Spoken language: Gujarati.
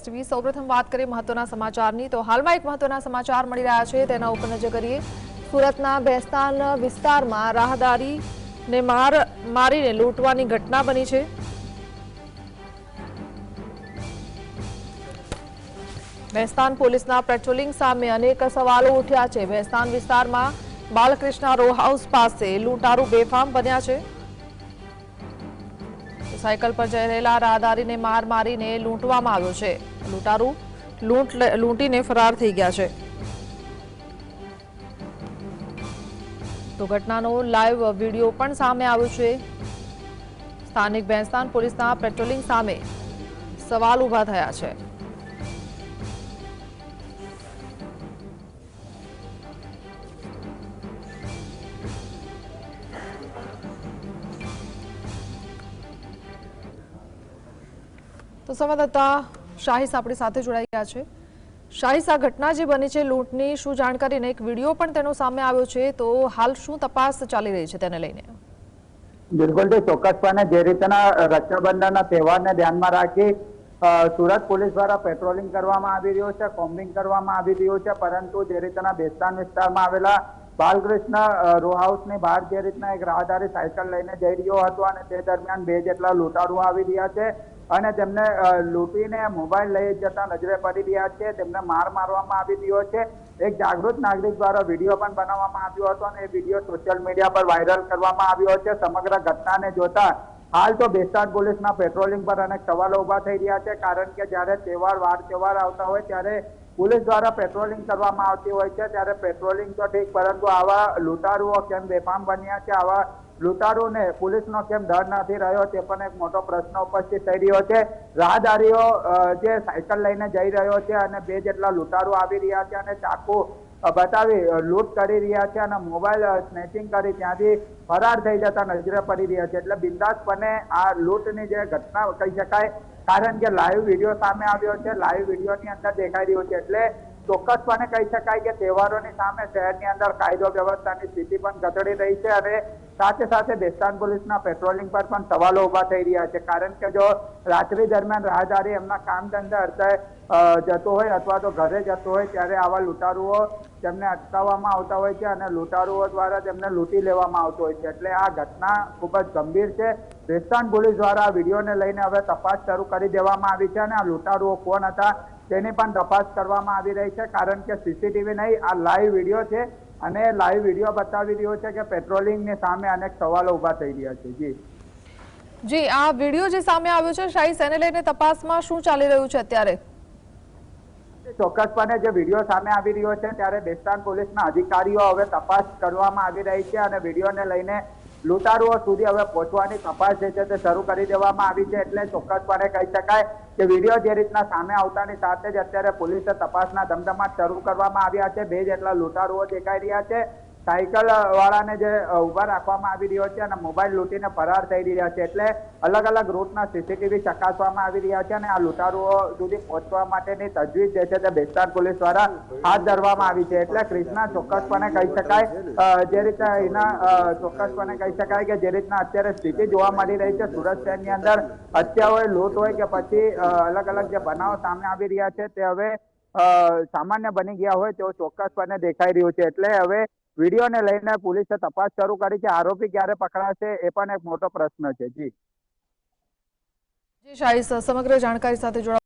ટીવી સૌપ્રથમ વાત કરીએ મહત્વના સમાચારની તો હાલમાં એક મહત્વના સમાચાર મળી રહ્યા છે તેના ઉપર નજર કરીએ। સુરતના ભેસ્તાન વિસ્તારમાં રાહદારીને મારીને લૂંટવાની ઘટના બની છે। ભેસ્તાન પોલીસના પેટ્રોલિંગ સામે અનેક સવાલો ઉઠ્યા છે। ભેસ્તાન વિસ્તારમાં બાલકૃષ્ણ રો હાઉસ પાસે લૂંટારૂ બેફામ બન્યા છે। સાયકલ પર જઈ રહેલા રાહદારીને મારીને લૂંટવામાં આવ્યો છે। લૂંટારૂ લૂંટીને ફરાર થઈ ગયા છે। તો ઘટનાનો લાઈવ વિડીયો પણ સામે આવ્યો છે। સ્થાનિક ભેસ્તાન પોલીસના પેટ્રોલિંગ સામે સવાલ ઉભા થયા છે। તો સંવાદદાતા શાહીસ આપણી સાથે જોડાઈ ગયા છે। શાહીસ, આ ઘટના જે બની છે લૂંટની, શું જાણકારી ને એક વિડીયો પણ તેનો સામે આવ્યો છે, તો હાલ શું તપાસ ચાલી રહી છે તેને લઈને? બિલકુલ ચોક્કસપણે જે રીતના રક્ષાબંધનના તહેવારને ધ્યાનમાં રાખી સુરત પોલીસ દ્વારા પેટ્રોલિંગ કરવામાં આવી રહ્યો છે, કોમ્બિંગ કરવામાં આવી રહ્યું છે, પરંતુ જે રીતના ભેસ્તાન વિસ્તારમાં આવેલા બાલકૃષ્ણ રો હાઉસની બહાર જે રીતના એક રાહદારી સાયકલ લઈને જઈ રહ્યો હતો અને તે દરમિયાન 2 જેટલા લૂંટારૂ આવી રહ્યા છે અને તેમને લૂંટીને મોબાઈલ લઈ જતા નજરે પડી રહ્યા છે। તેમને મારવામાં આવી રહ્યો છે। એક જાગૃત નાગરિક દ્વારા વિડીયો પણ બનાવવામાં આવ્યો હતો અને એ વિડીયો સોશિયલ મીડિયા પર વાયરલ કરવામાં આવ્યો છે। સમગ્ર ઘટનાને જોતા હાલ તો ભેસ્તાન પોલીસના પેટ્રોલિંગ પર અનેક સવાલો ઉભા થઈ રહ્યા છે, કારણ કે જ્યારે વાર તહેવાર આવતા હોય ત્યારે પોલીસ દ્વારા પેટ્રોલિંગ કરવામાં આવતી હોય છે। ત્યારે પેટ્રોલિંગ તો ઠીક, પરંતુ આવા લૂંટારુઓ કેમ બેફામ બન્યા છે, આવા લૂંટારૂને પોલીસનો કેમ ડર નથી રહ્યો, તે પણ એક મોટો પ્રશ્ન ઉપસ્થિત થઈ રહ્યો છે। રાહદારીઓ જે સાયકલ લઈને જઈ રહ્યો છે અને 2 જેટલા લૂંટારૂ આવી રહ્યા છે અને ચાકુ બતાવી લૂંટ કરી રહ્યા છે અને મોબાઈલ સ્નેચિંગ કરી ત્યાંથી ફરાર થઈ જતા નજરે પડી રહ્યા છે। એટલે બિંદાસપણે આ લૂંટની જે ઘટના કહી શકાય, કારણ કે લાઈવ વિડીયો સામે આવ્યો છે, લાઈવ વિડીયોની અંદર દેખાઈ રહ્યું છે। એટલે ચોક્કસપણે કહી શકાય કે તહેવારોની સામે શહેરની અંદર કાયદો વ્યવસ્થાની સ્થિતિ પણ ગતડી રહી છે અને સાથે સાથે ભેસ્તાન પોલીસના પેટ્રોલિંગ પર પણ સવાલો ઉભા થઈ રહ્યા છે, કારણ કે જો રાત્રિ દરમિયાન રાહદારી એમના કામ ધંધે અર્થે જતો હોય અથવા તો ઘરે જતો હોય ત્યારે આવા લૂંટારુઓ તેમને અટકાવવામાં આવતા હોય છે અને લૂંટારુઓ દ્વારા તેમને લૂંટી લેવામાં આવતો હોય છે। એટલે આ ઘટના ખૂબ જ ગંભીર છે। ભેસ્તાન પોલીસ દ્વારા આ વિડીયોને લઈને હવે તપાસ શરૂ કરી દેવામાં આવી છે અને આ લૂંટારુઓ કોણ હતા તેની પણ તપાસ કરવામાં આવી રહી છે, કારણ કે સીસીટીવી નહીં, આ લાઈવ વિડીયો છે અને લાઈવ વિડીયો બતાવી રહ્યો છે કે પેટ્રોલિંગની સામે અનેક સવાલો ઉભા થઈ રહ્યા છે। જી, આ વિડીયો જે સામે આવ્યો છે શાહીસ, એને લઈને તપાસમાં શું ચાલી રહ્યું છે અત્યારે? ચોક્કસપણે જે વિડીયો સામે આવી રહ્યો છે ત્યારે ભેસ્તાન પોલીસના અધિકારીઓ હવે તપાસ કરવામાં આવી રહી છે અને વિડીયોને લઈને લૂંટારુઓ સુધી હવે પહોંચવાની તપાસ જે છે તે શરૂ કરી દેવામાં આવી છે। એટલે ચોક્કસપણે કહી શકાય કે વિડીયો જે રીતના સામે આવતાની સાથે જ અત્યારે પોલીસે તપાસના ધમધમાટ શરૂ કરવામાં આવ્યા છે। 2 જેટલા લૂંટારુઓ દેખાઈ રહ્યા છે। સાયકલ વાળાને જે ઉભા રાખવામાં આવી રહ્યો છે અને મોબાઈલ લૂંટીને ફરાર થઈ રહ્યા છે। એટલે અલગ અલગ રૂટના સીસીટીવી ચકાસવામાં આવી રહ્યા છે અને આ લૂંટારુઓ સુધી પહોંચવા માટેની તજવીજ જે છે તે ભેસ્તાન પોલીસ દ્વારા હાથ ધરવામાં આવી છે। એટલે ક્રિષ્ના ચોક્કસપણે કહી શકાય જે રીતે એના ચોક્કસપણે કહી શકાય કે જે રીતના અત્યારે સ્થિતિ જોવા મળી રહી છે સુરત શહેરની અંદર, હત્યા હોય, લૂંટ હોય કે પછી અલગ અલગ જે બનાવો સામે આવી રહ્યા છે તે હવે સામાન્ય બની ગયા હોય તેવું ચોક્કસપણે દેખાઈ રહ્યું છે। એટલે હવે વિડીયોને લઈને પોલીસે તપાસ શરૂ કરી છે। આરોપી ક્યારે પકડાશે એ પણ એક મોટો પ્રશ્ન છે। જી શાહીસ, સમગ્ર જાણકારી સાથે જોડા